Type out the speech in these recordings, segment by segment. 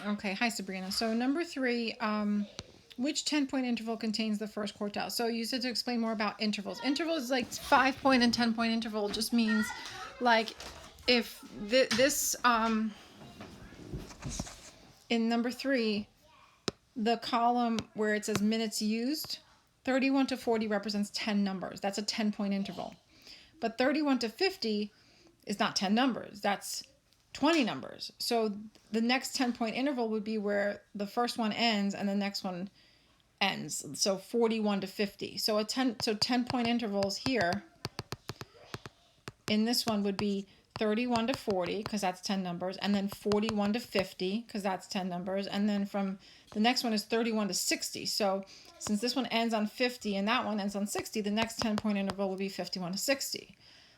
Okay, hi Sabrina. So number 3, which 10-point interval contains the first quartile? So you said to explain more about intervals. Intervals like 5-point and 10-point interval just means like if this in number 3, the column where it says minutes used, 31 to 40 represents 10 numbers. That's a 10-point interval. But 31 to 50 is not 10 numbers. That's 20 numbers. So the next 10-point interval would be where the first one ends and the next one ends. So 41 to 50. So 10-point intervals here in this one would be 31 to 40 because that's 10 numbers, and then 41 to 50 because that's 10 numbers, and then from the next one is 31 to 60. So since this one ends on 50 and that one ends on 60, the next 10-point interval would be 51 to 60.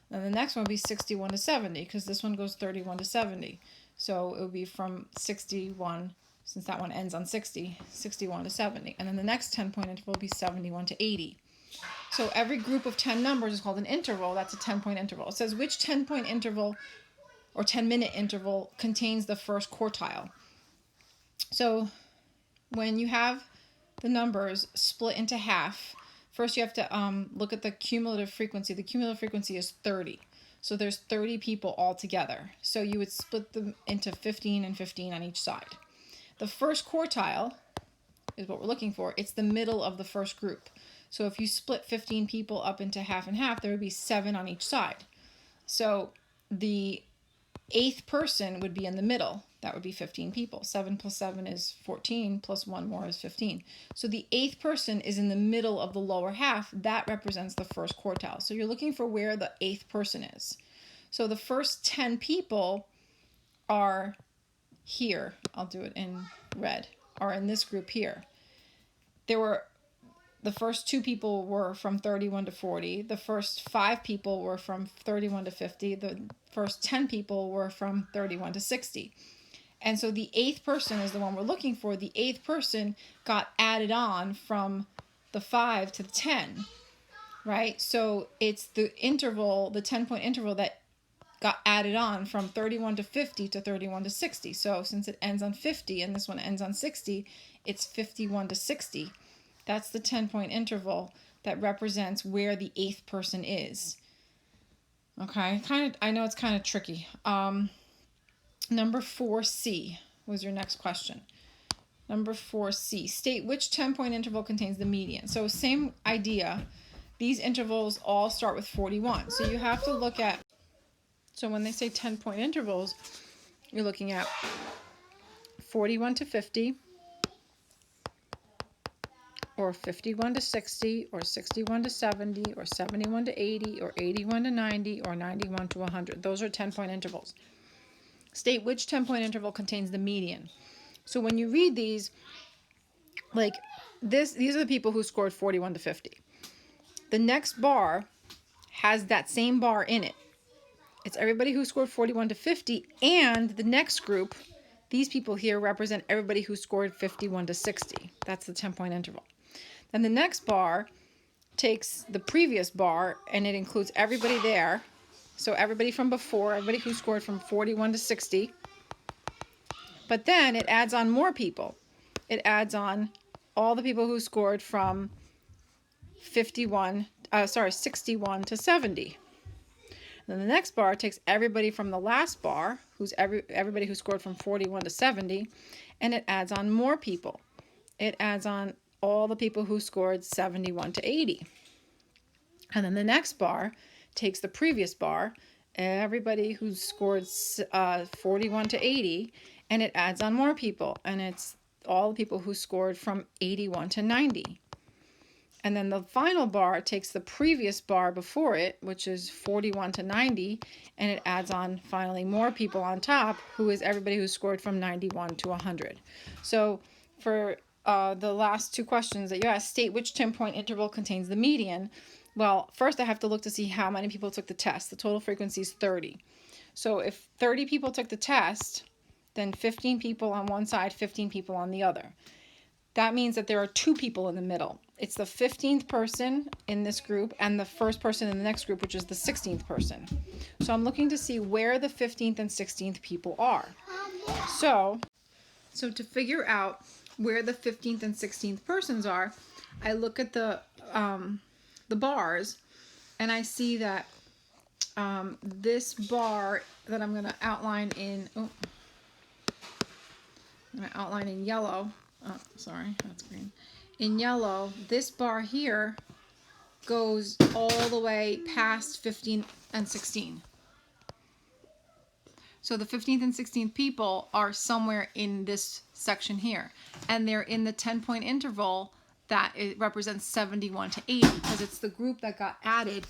Then the next one would be 61 to 70 because this one goes 31 to 70. So it would be from 61, since that one ends on 60, 61 to 70. And then the next 10-point interval would be 71 to 80. So every group of 10 numbers is called an interval. That's a 10-point interval. It says which 10-point interval or 10-minute interval contains the first quartile. So when you have the numbers split into half, first you have to look at the cumulative frequency. The cumulative frequency is 30. So there's 30 people all together. So you would split them into 15 and 15 on each side. The first quartile is what we're looking for. It's the middle of the first group. So if you split 15 people up into half and half, there would be 7 on each side. So the 8th person would be in the middle. That would be 15 people. 7 plus 7 is 14, plus 1 more is 15. So the 8th person is in the middle of the lower half. That represents the first quartile. So you're looking for where the 8th person is. So the first 10 people are here. I'll do it in red. Are in this group here. The first 2 people were from 31 to 40. The first 5 people were from 31 to 50. The first 10 people were from 31 to 60. And so the 8th person is the one we're looking for. The 8th person got added on from the 5 to the 10, right? So it's the interval, the 10-point interval that got added on from 31 to 50 to 31 to 60. So since it ends on 50 and this one ends on 60, it's 51 to 60. That's the 10-point interval that represents where the 8th person is. Okay, I know it's kind of tricky. Number 4C was your next question. Number 4C, state which 10-point interval contains the median. So same idea. These intervals all start with 41. So you have to look at, so when they say 10-point intervals, you're looking at 41 to 50, or 51 to 60, or 61 to 70, or 71 to 80, or 81 to 90, or 91 to 100. Those are 10-point intervals. State which 10-point interval contains the median. So when you read these, like this, these are the people who scored 41 to 50. The next bar has that same bar in it. It's everybody who scored 41 to 50, and the next group, these people here represent everybody who scored 51 to 60. That's the 10-point interval. Then the next bar takes the previous bar, and it includes everybody there. So everybody from before, everybody who scored from 41 to 60. But then it adds on more people. It adds on all the people who scored from 61 to 70. Then the next bar takes everybody from the last bar, who's everybody who scored from 41 to 70, and it adds on more people. It adds on all the people who scored 71 to 80. And then the next bar takes the previous bar, everybody who scored 41 to 80, and it adds on more people, and it's all the people who scored from 81 to 90. And then the final bar takes the previous bar before it, which is 41 to 90, and it adds on finally more people on top, who is everybody who scored from 91 to 100. So for the last 2 questions that you asked, state which 10-point interval contains the median. Well, first I have to look to see how many people took the test. The total frequency is 30. So if 30 people took the test, then 15 people on one side, 15 people on the other. That means that there are 2 people in the middle. It's the 15th person in this group and the first person in the next group, which is the 16th person. So I'm looking to see where the 15th and 16th people are. So So to figure out where the 15th and 16th persons are, I look at the bars, and I see that this bar that I'm going to outline in, yellow. Oh, sorry, that's green. In yellow, this bar here goes all the way past 15 and 16. So the 15th and 16th people are somewhere in this section here. And they're in the 10-point interval that it represents 71 to 80, because it's the group that got added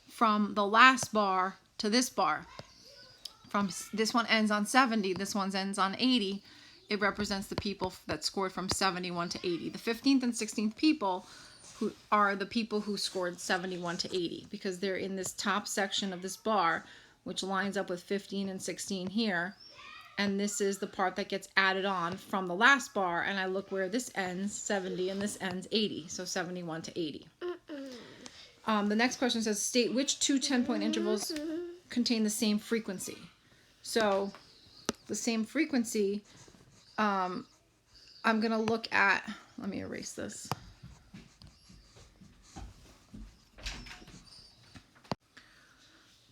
from the last bar to this bar. From this one ends on 70, this one ends on 80. It represents the people that scored from 71 to 80. The 15th and 16th people who are the people who scored 71 to 80, because they're in this top section of this bar, which lines up with 15 and 16 here. And this is the part that gets added on from the last bar, and I look where this ends, 70, and this ends 80, so 71 to 80. The next question says, state which two 10-point intervals contain the same frequency. So the same frequency, I'm going to look at, let me erase this.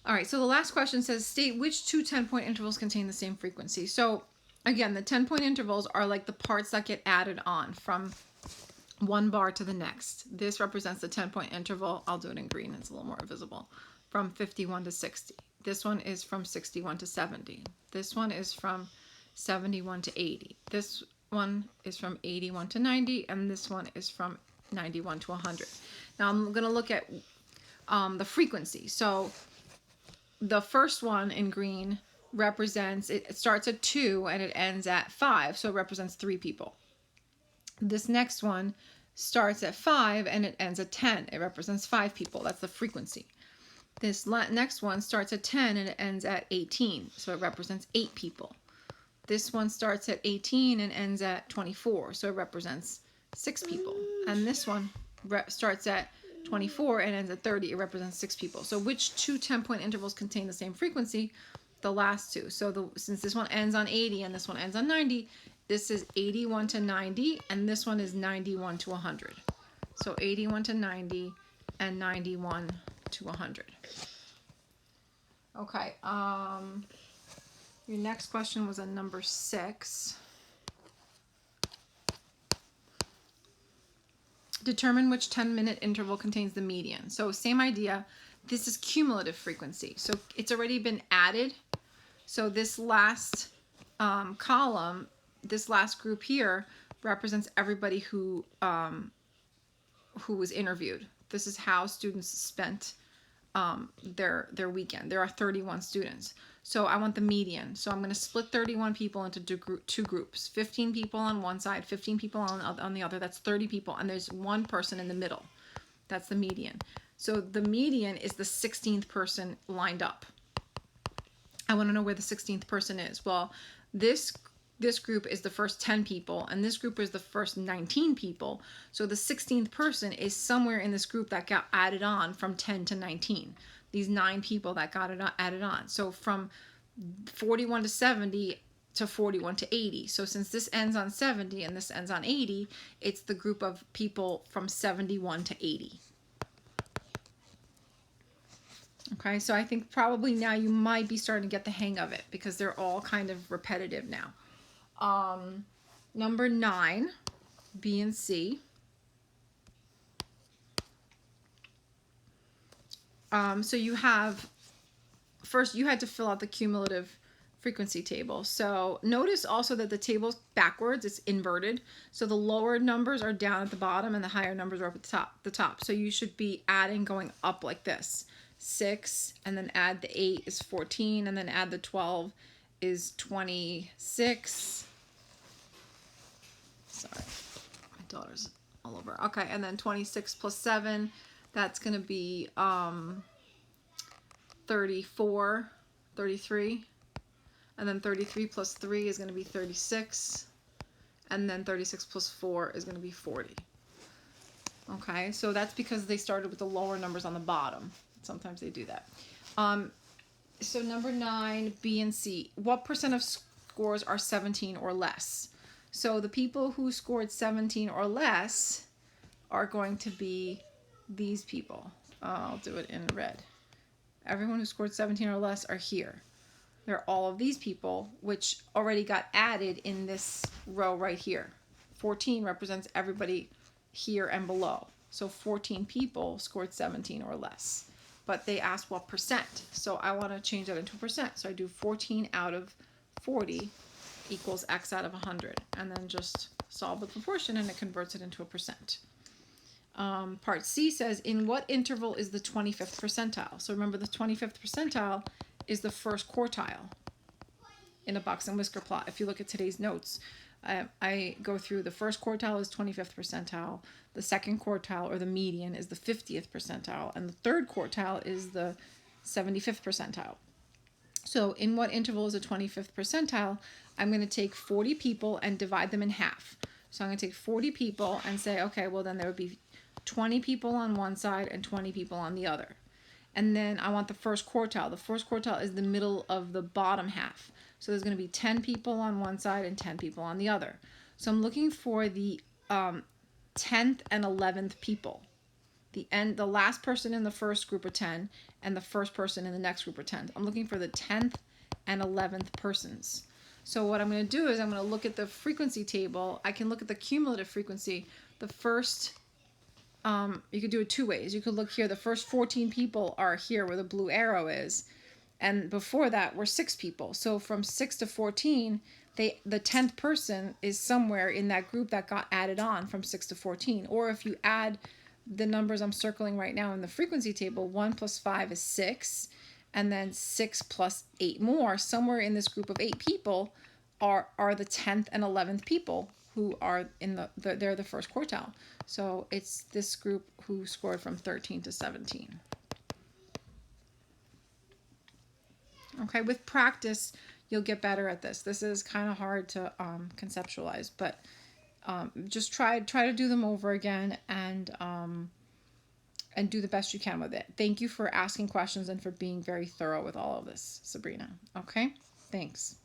All right, so the last question says, state which two 10-point intervals contain the same frequency. So again, the 10-point intervals are like the parts that get added on from one bar to the next. This represents the 10-point interval. I'll do it in green, it's a little more visible. From 51 to 60. This one is from 61 to 70. This one is from 71 to 80. This one is from 81 to 90, and this one is from 91 to 100. Now I'm going to look at the frequency. So the first one in green represents, it starts at 2 and it ends at 5, so it represents 3 people. This next one starts at 5 and it ends at 10. It represents 5 people. That's the frequency. This next one starts at 10 and it ends at 18, so it represents 8 people. This one starts at 18 and ends at 24, so it represents 6 people. And this one starts at 24 and ends at 30, it represents 6 people. So which two 10-point intervals contain the same frequency? The last two. So since this one ends on 80 and this one ends on 90, this is 81 to 90, and this one is 91 to 100. So 81 to 90 and 91 to 100. Okay, your next question was a number 6. Determine which 10-minute interval contains the median. So same idea. This is cumulative frequency. So it's already been added. So this last column, this last group here, represents everybody who was interviewed. This is how students spent their weekend. There are 31 students. So I want the median. So I'm going to split 31 people into two groups. 15 people on one side, 15 people on the other. That's 30 people. And there's one person in the middle. That's the median. So the median is the 16th person lined up. I want to know where the 16th person is. Well, this group is the first 10 people, and this group is the first 19 people. So the 16th person is somewhere in this group that got added on from 10 to 19. These 9 people that got added on. So from 41 to 70 to 41 to 80. So since this ends on 70 and this ends on 80, it's the group of people from 71 to 80. Okay, so I think probably now you might be starting to get the hang of it, because they're all kind of repetitive now. Number 9, B and C. So you have, first you had to fill out the cumulative frequency table. So notice also that the table's backwards, it's inverted. So the lower numbers are down at the bottom and the higher numbers are up at the top. So you should be adding going up like this. 6, and then add the 8 is 14, and then add the 12 is 26. Sorry, my daughter's all over. Okay, and then 26 plus 7, that's going to be 34, 33. And then 33 plus 3 is going to be 36. And then 36 plus 4 is going to be 40. Okay, so that's because they started with the lower numbers on the bottom. Sometimes they do that. So number 9, B and C. What percent of scores are 17 or less. So the people who scored 17 or less are going to be these people. I'll do it in red. Everyone who scored 17 or less are here. They're all of these people, which already got added in this row right here. 14 represents everybody here and below. So 14 people scored 17 or less. But they asked what percent. So I want to change that into a percent. So I do 14 out of 40 equals X out of 100. And then just solve the proportion and it converts it into a percent. Part C says, in what interval is the 25th percentile? So remember, the 25th percentile is the first quartile in a box and whisker plot. If you look at today's notes, I go through the first quartile is 25th percentile, the second quartile or the median is the 50th percentile, and the third quartile is the 75th percentile. So in what interval is a 25th percentile? I'm going to take 40 people and divide them in half. So I'm going to take 40 people and say, okay, well then there would be 20 people on one side and 20 people on the other. And then I want the first quartile. The first quartile is the middle of the bottom half. So there's going to be 10 people on one side and 10 people on the other. So I'm looking for the 10th and 11th people. The last person in the first group of 10 and the first person in the next group of 10. I'm looking for the 10th and 11th persons. So what I'm going to do is I'm going to look at the frequency table. I can look at the cumulative frequency. The first, you could do it two ways. You could look here. The first 14 people are here where the blue arrow is. And before that were 6 people. So from 6 to 14, the 10th person is somewhere in that group that got added on from 6 to 14. Or if you add the numbers I'm circling right now in the frequency table, 1 plus 5 is 6. And then 6 plus 8 more, somewhere in this group of 8 people are the 10th and 11th people who are in they're the first quartile. So it's this group who scored from 13 to 17. Okay, with practice, you'll get better at this. This is kind of hard to conceptualize, but just try to do them over again and do the best you can with it. Thank you for asking questions and for being very thorough with all of this, Sabrina. Okay, thanks.